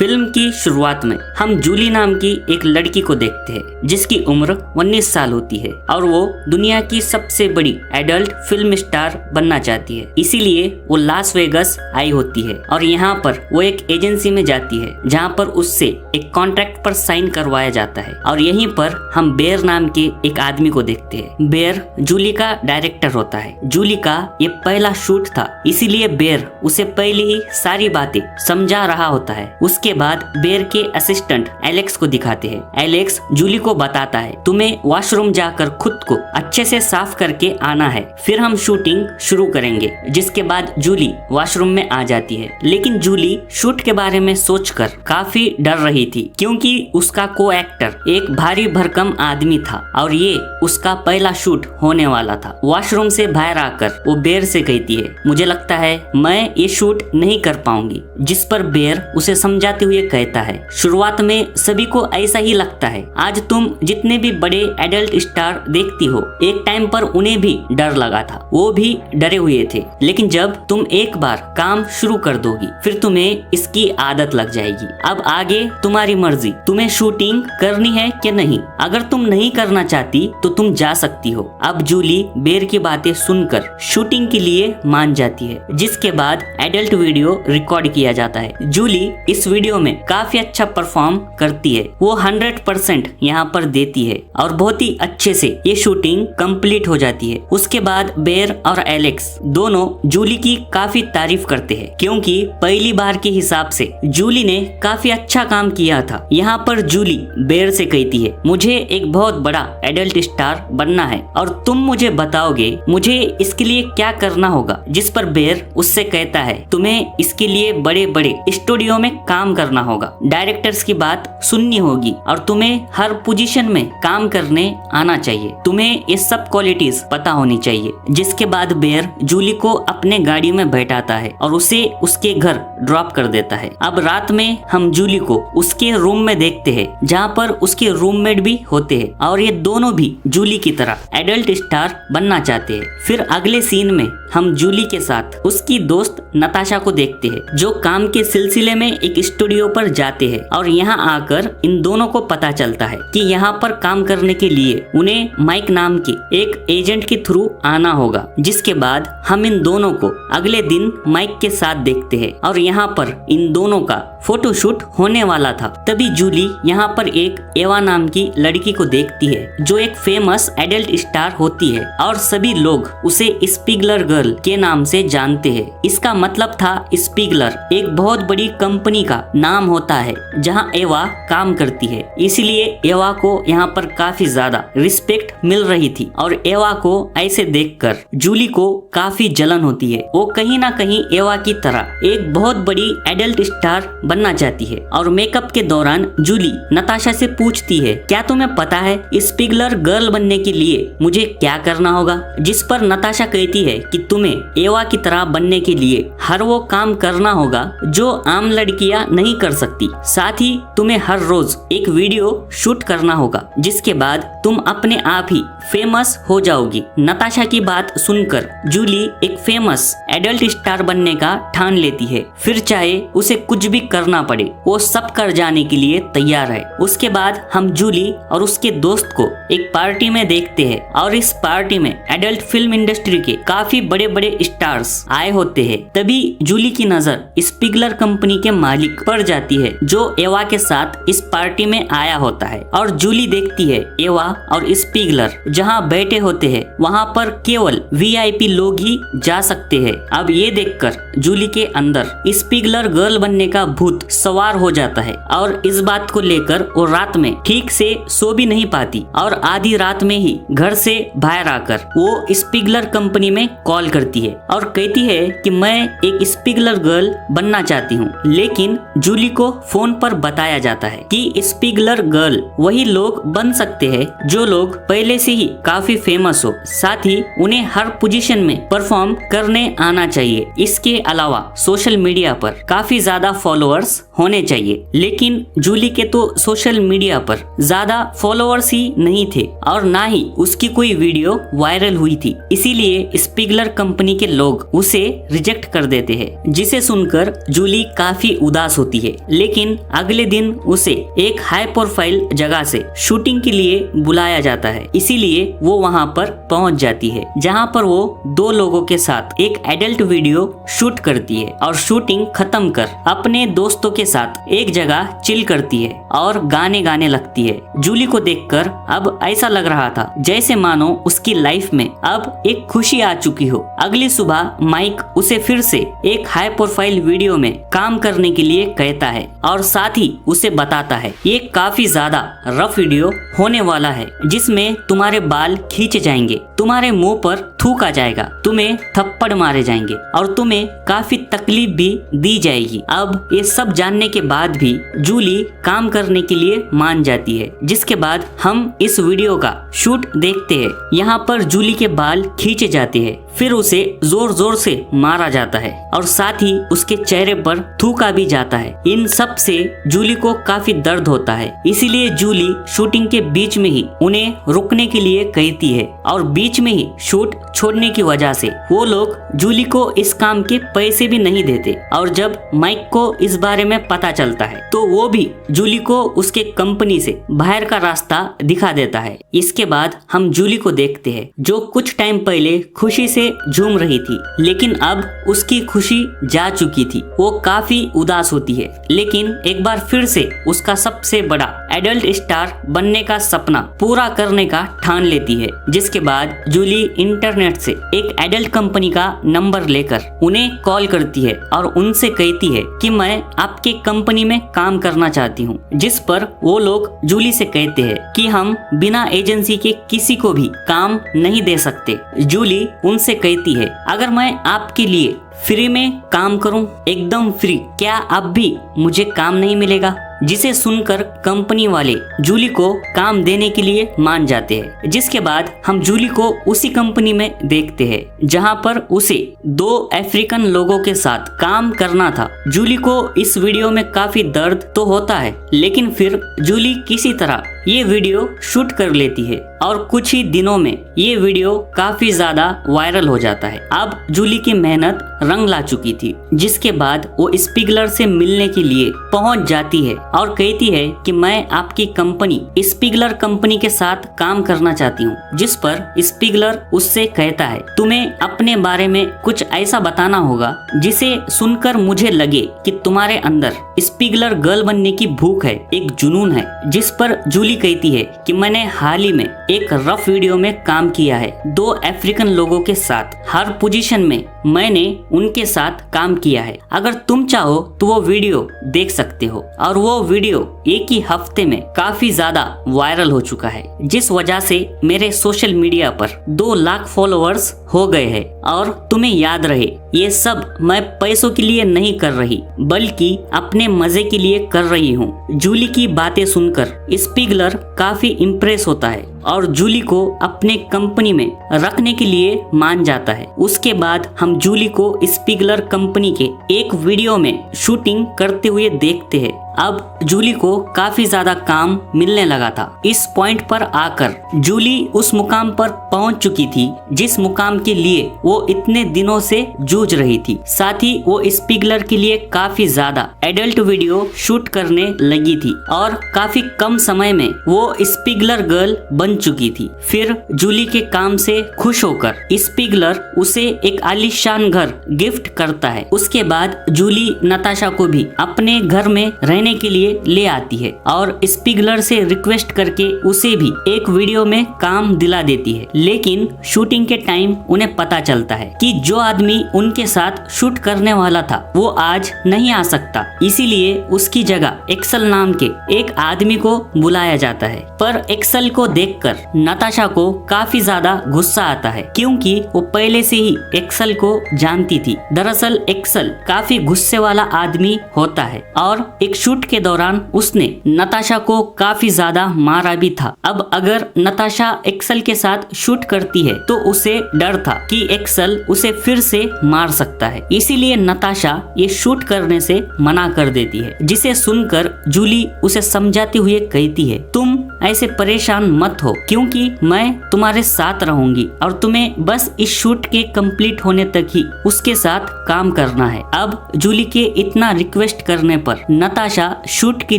Film की शुरुआत में हम जूली नाम की एक लड़की को देखते हैं जिसकी उम्र 19 साल होती है और वो दुनिया की सबसे बड़ी एडल्ट फिल्म स्टार बनना चाहती है। इसीलिए वो लास वेगस आई होती है और यहाँ पर वो एक एजेंसी में जाती है जहाँ पर उससे एक कॉन्ट्रैक्ट पर साइन करवाया जाता है और यहीं पर हम बेयर नाम के एक आदमी को देखते हैं। बेयर जूली का डायरेक्टर होता है। जूली का ये पहला शूट था, इसीलिए बेयर उसे पहले ही सारी बातें समझा रहा होता है। उसके बाद बेयर के असिस्टेंट एलेक्स को दिखाते हैं। एलेक्स जूली को बताता है तुम्हें वॉशरूम जाकर खुद को अच्छे से साफ करके आना है, फिर हम शूटिंग शुरू करेंगे। जिसके बाद जूली वॉशरूम में आ जाती है, लेकिन जूली शूट के बारे में सोचकर काफी डर रही थी क्योंकि उसका को एक्टर एक भारी भरकम आदमी था और ये उसका पहला शूट होने वाला था। वॉशरूम से बाहर आकर वो बेयर से कहती है मुझे लगता है मैं ये शूट नहीं कर पाऊंगी, जिस पर बेयर उसे समझाते हुए कहता है शुरुआत में सभी को ऐसा ही लगता है। आज तुम जितने भी बड़े एडल्ट स्टार देखती हो, एक टाइम पर उन्हें भी डर लगा था, वो भी डरे हुए थे, लेकिन जब तुम एक बार काम शुरू कर दोगी फिर तुम्हें इसकी आदत लग जाएगी। अब आगे तुम्हारी मर्जी, तुम्हें शूटिंग करनी है कि नहीं। अगर तुम नहीं करना चाहती तो तुम जा सकती हो। अब जूली बेयर की बातें सुनकर शूटिंग के लिए मान जाती है, जिसके बाद एडल्ट वीडियो रिकॉर्ड किया जाता है। जूली इस वीडियो में काफी अच्छा परफॉर्म करती है, वो 100% यहाँ पर देती है और बहुत ही अच्छे से ये शूटिंग कंप्लीट हो जाती है। उसके बाद बेयर और एलेक्स दोनों जूली की काफी तारीफ करते हैं क्योंकि पहली बार के हिसाब से जूली ने काफी अच्छा काम किया था। यहाँ पर जूली बेयर से कहती है मुझे एक बहुत बड़ा एडल्ट स्टार बनना है और तुम मुझे बताओगे मुझे इसके लिए क्या करना होगा। जिस पर बेयर उससे कहता है तुम्हें इसके लिए बड़े बड़े स्टूडियो में काम करना होगा, डायरेक्टर्स की बात सुननी होगी और तुम्हें हर पोजीशन में काम करने आना चाहिए। तुम्हें ये सब क्वालिटीज पता होनी चाहिए। जिसके बाद बेयर जूली को अपने गाड़ी में बैठाता है और उसे उसके घर ड्रॉप कर देता है। अब रात में हम जूली को उसके रूम में देखते हैं जहाँ पर उसके रूममेट भी होते हैं और ये दोनों भी जूली की तरह एडल्ट स्टार बनना चाहते हैं। फिर अगले सीन में हम जूली के साथ उसकी दोस्त नताशा को देखते हैं जो काम के सिलसिले में एक स्टूडियो पर जाते हैं और यहाँ आकर इन दोनों को पता चलता है कि यहाँ पर काम करने के लिए उन्हें माइक नाम के एक एजेंट के थ्रू आना होगा। जिसके बाद हम इन दोनों को अगले दिन माइक के साथ देखते हैं और यहाँ पर इन दोनों का फोटोशूट होने वाला था। तभी जूली यहाँ पर एक एवा नाम की लड़की को देखती है जो एक फेमस एडल्ट स्टार होती है और सभी लोग उसे स्पीगलर गर्ल के नाम से जानते हैं। इसका मतलब था स्पीगलर एक बहुत बड़ी कंपनी का नाम होता है जहाँ एवा काम करती है, इसलिए एवा को यहाँ पर काफी ज्यादा रिस्पेक्ट मिल रही थी और एवा को ऐसे देखकर जूली को काफी जलन होती है। वो कहीं ना कहीं एवा की तरह एक बहुत बड़ी एडल्ट स्टार बनना चाहती है और मेकअप के दौरान जूली नताशा से पूछती है क्या तुम्हें पता है स्पीगलर गर्ल बनने के लिए मुझे क्या करना होगा। जिस पर नताशा कहती है कि तुम्हें एवा की तरह बनने के लिए हर वो काम करना होगा जो आम लड़कियां नहीं कर सकती, साथ ही तुम्हें हर रोज एक वीडियो शूट करना होगा, जिसके बाद तुम अपने आप ही फेमस हो जाओगी। नताशा की बात सुनकर जूली एक फेमस एडल्ट स्टार बनने का ठान लेती है, फिर चाहे उसे कुछ भी करना पड़े वो सब कर जाने के लिए तैयार है। उसके बाद हम जूली और उसके दोस्त को एक पार्टी में देखते हैं और इस पार्टी में एडल्ट फिल्म इंडस्ट्री के काफी बड़े बड़े स्टार्स आए होते हैं। तभी जूली की नजर स्पीगलर कंपनी के मालिक पर जाती है जो एवा के साथ इस पार्टी में आया होता है और जूली देखती है एवा और स्पीगलर जहां बैठे होते हैं वहां पर केवल वीआईपी लोग ही जा सकते हैं। अब ये देखकर जूली के अंदर स्पीगलर गर्ल बनने का भूत सवार हो जाता है और इस बात को लेकर वो रात में ठीक से सो भी नहीं पाती और आधी रात में ही घर से बाहर आकर वो स्पीगलर कंपनी में कॉल करती है और कहती है कि मैं एक स्पीगलर गर्ल बनना चाहती हूँ। लेकिन जूली को फोन पर बताया जाता है कि स्पीगलर गर्ल वही लोग बन सकते हैं जो लोग पहले से ही काफी फेमस हो, साथ ही उन्हें हर पोजीशन में परफॉर्म करने आना चाहिए। इसके अलावा सोशल मीडिया पर काफी ज्यादा फॉलोअर्स होने चाहिए। लेकिन जूली के तो सोशल मीडिया पर ज्यादा फॉलोअर्स ही नहीं थे और ना ही उसकी कोई वीडियो वायरल हुई थी, इसीलिए स्पिगलर कंपनी के लोग उसे रिजेक्ट कर देते हैं, जिसे सुनकर जूली काफी उदास होती है। लेकिन अगले दिन उसे एक हाई प्रोफाइल जगह से शूटिंग के लिए बुलाया जाता है, इसीलिए वो वहाँ पर पहुँच जाती है, जहाँ पर वो 2 लोगों के साथ एक एडल्ट वीडियो शूट करती है और शूटिंग खत्म कर अपने दोस्तों के साथ एक जगह चिल करती है और गाने गाने लगती है। जूली को देखकर अब ऐसा लग रहा था जैसे मानो उसकी लाइफ में अब एक खुशी आ चुकी हो। अगली सुबह माइक उसे फिर से एक हाई प्रोफाइल वीडियो में काम करने के लिए कहता है और साथ ही उसे बताता है ये काफी ज्यादा रफ वीडियो होने वाला है, जिसमें तुम्हारे बाल खींचे जाएंगे, तुम्हारे मुंह पर थूक आ जाएगा, तुम्हें थप्पड़ मारे जाएंगे और तुम्हें काफी तकलीफ भी दी जाएगी। अब ये सब जानने के बाद भी जूली काम करने के लिए मान जाती है, जिसके बाद हम इस वीडियो का शूट देखते हैं। यहाँ पर जूली के बाल खींचे जाते हैं, फिर उसे जोर जोर से मारा जाता है और साथ ही उसके चेहरे पर थूका भी जाता है। इन सब से जूली को काफी दर्द होता है, इसीलिए जूली शूटिंग के बीच में ही उन्हें रुकने के लिए कहती है और बीच में ही शूट छोड़ने की वजह से वो लोग जूली को इस काम के पैसे भी नहीं देते। और जब माइक को इस बारे में पता चलता है तो वो भी जूली को उसके कंपनी से बाहर का रास्ता दिखा देता है। इसके बाद हम जूली को देखते हैं जो कुछ टाइम पहले खुशी से झूम रही थी, लेकिन अब उसकी खुशी जा चुकी थी। वो काफी उदास होती है, लेकिन एक बार फिर से उसका सबसे बड़ा एडल्ट स्टार बनने का सपना पूरा करने का ठान लेती है। जिसके बाद जूली इंटरनेट से एक एडल्ट कंपनी का नंबर लेकर उन्हें कॉल करती है और उनसे कहती है कि मैं आपके कंपनी में काम करना चाहती हूँ। जिस पर वो लोग जूली से कहते हैं कि हम बिना एजेंसी के किसी को भी काम नहीं दे सकते। जूली उनसे कहती है अगर मैं आपके लिए फ्री में काम करूं, एकदम फ्री, क्या अब भी मुझे काम नहीं मिलेगा? जिसे सुनकर कंपनी वाले जूली को काम देने के लिए मान जाते हैं। जिसके बाद हम जूली को उसी कंपनी में देखते हैं जहां पर उसे 2 अफ्रीकन लोगों के साथ काम करना था। जूली को इस वीडियो में काफी दर्द तो होता है, लेकिन फिर जूली किसी तरह ये वीडियो शूट कर लेती है और कुछ ही दिनों में ये वीडियो काफी ज्यादा वायरल हो जाता है। अब जूली की मेहनत रंग ला चुकी थी, जिसके बाद वो स्पिगलर से मिलने के लिए पहुंच जाती है और कहती है कि मैं आपकी कंपनी स्पिगलर कंपनी के साथ काम करना चाहती हूँ। जिस पर स्पिगलर उससे कहता है तुम्हें अपने बारे में कुछ ऐसा बताना होगा जिसे सुनकर मुझे लगे कि तुम्हारे अंदर स्पिगलर गर्ल बनने की भूख है, एक जुनून है। जिस पर जूली कहती है कि मैंने हाल ही में एक रफ वीडियो में काम किया है 2 अफ्रीकन लोगों के साथ, हर पोजीशन में मैंने उनके साथ काम किया है। अगर तुम चाहो तो वो वीडियो देख सकते हो। और वो वीडियो एक ही हफ्ते में काफी ज्यादा वायरल हो चुका है, जिस वजह से मेरे सोशल मीडिया पर 2 लाख फॉलोअर्स हो गए हैं। और तुम्हें याद रहे ये सब मैं पैसों के लिए नहीं कर रही, बल्कि अपने मजे के लिए कर रही हूँ। जूली की बातें सुनकर स्पिगलर काफी इम्प्रेस होता है और जूली को अपने कंपनी में रखने के लिए मान जाता है। उसके बाद हम जूली को स्पिगलर कंपनी के एक वीडियो में शूटिंग करते हुए देखते हैं। अब जूली को काफी ज्यादा काम मिलने लगा था। इस पॉइंट पर आकर जूली उस मुकाम पर पहुंच चुकी थी जिस मुकाम के लिए वो इतने दिनों से जूझ रही थी। साथ ही वो स्पिगलर के लिए काफी ज्यादा एडल्ट वीडियो शूट करने लगी थी और काफी कम समय में वो स्पिगलर गर्ल बन चुकी थी। फिर जूली के काम से खुश होकर स्पिगलर उसे एक आलीशान घर गिफ्ट करता है। उसके बाद जूली नताशा को भी अपने घर में रहने के लिए ले आती है और स्पिगलर से रिक्वेस्ट करके उसे भी एक वीडियो में काम दिला देती है। लेकिन शूटिंग के टाइम उन्हें पता चलता है कि जो आदमी उनके साथ शूट करने वाला था वो आज नहीं आ सकता, इसीलिए उसकी जगह एक्सल नाम के एक आदमी को बुलाया जाता है। पर एक्सल को देखकर देखकर नताशा को काफी ज्यादा गुस्सा आता है, क्योंकि वो पहले से ही एक्सेल को जानती थी। दरअसल एक्सेल काफी गुस्से वाला आदमी होता है और एक शूट के दौरान उसने नताशा को काफी ज्यादा मारा भी था। अब अगर नताशा एक्सेल के साथ शूट करती है तो उसे डर था कि एक्सेल उसे फिर से मार सकता है, इसीलिए नताशा ये शूट करने से मना कर देती है। जिसे सुनकर जूली उसे समझाते हुए कहती है, तुम ऐसे परेशान मत हो, क्योंकि मैं तुम्हारे साथ रहूंगी और तुम्हें बस इस शूट के कंप्लीट होने तक ही उसके साथ काम करना है। अब जूली के इतना रिक्वेस्ट करने पर नताशा शूट के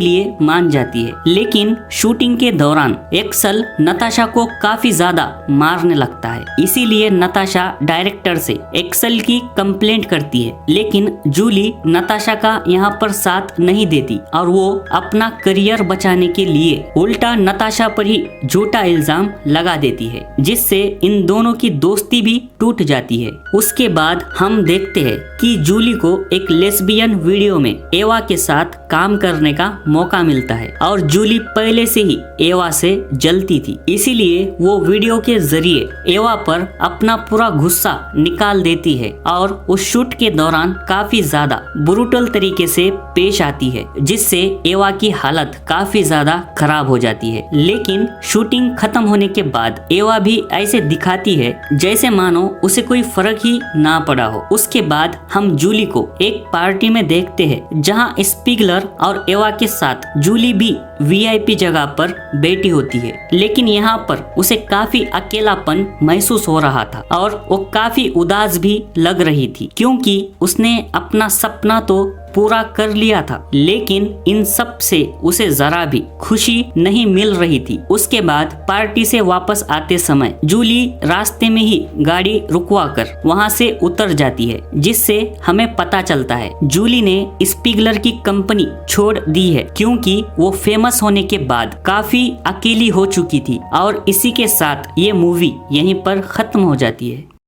लिए मान जाती है, लेकिन शूटिंग के दौरान एक्सेल नताशा को काफी ज्यादा मारने लगता है। इसीलिए नताशा डायरेक्टर से एक्सेल की कंप्लेंट करती है, लेकिन जूली नताशा का यहाँ पर साथ नहीं देती और वो अपना करियर बचाने के लिए उल्टा नताशा पर ही झूठा इल्जाम लगा देती है, जिससे इन दोनों की दोस्ती भी टूट जाती है। उसके बाद हम देखते हैं कि जूली को एक लेस्बियन वीडियो में एवा के साथ काम करने का मौका मिलता है और जूली पहले से ही एवा से जलती थी, इसीलिए वो वीडियो के जरिए एवा पर अपना पूरा गुस्सा निकाल देती है और उस शूट के दौरान काफी ज्यादा ब्रूटल तरीके से पेश आती है, जिससे एवा की हालत काफी ज्यादा खराब हो जाती है। लेकिन शूटिंग खत्म होने के बाद एवा भी ऐसे दिखाती है जैसे मानो उसे कोई फर्क ही ना पड़ा हो। उसके बाद हम जूली को एक पार्टी में देखते हैं जहां स्पीगलर और एवा के साथ जूली भी वीआईपी जगह पर बैठी होती है, लेकिन यहाँ पर उसे काफी अकेलापन महसूस हो रहा था और वो काफी उदास भी लग रही थी, क्योंकि उसने अपना सपना तो पूरा कर लिया था, लेकिन इन सब से उसे जरा भी खुशी नहीं मिल रही थी। उसके बाद पार्टी से वापस आते समय जूली रास्ते में ही गाड़ी रुकवा कर वहाँ से उतर जाती है, जिससे हमें पता चलता है जूली ने स्पीगलर की कंपनी छोड़ दी है, क्योंकि वो फेमस होने के बाद काफी अकेली हो चुकी थी। और इसी के साथ ये मूवी यहीं पर खत्म हो जाती है।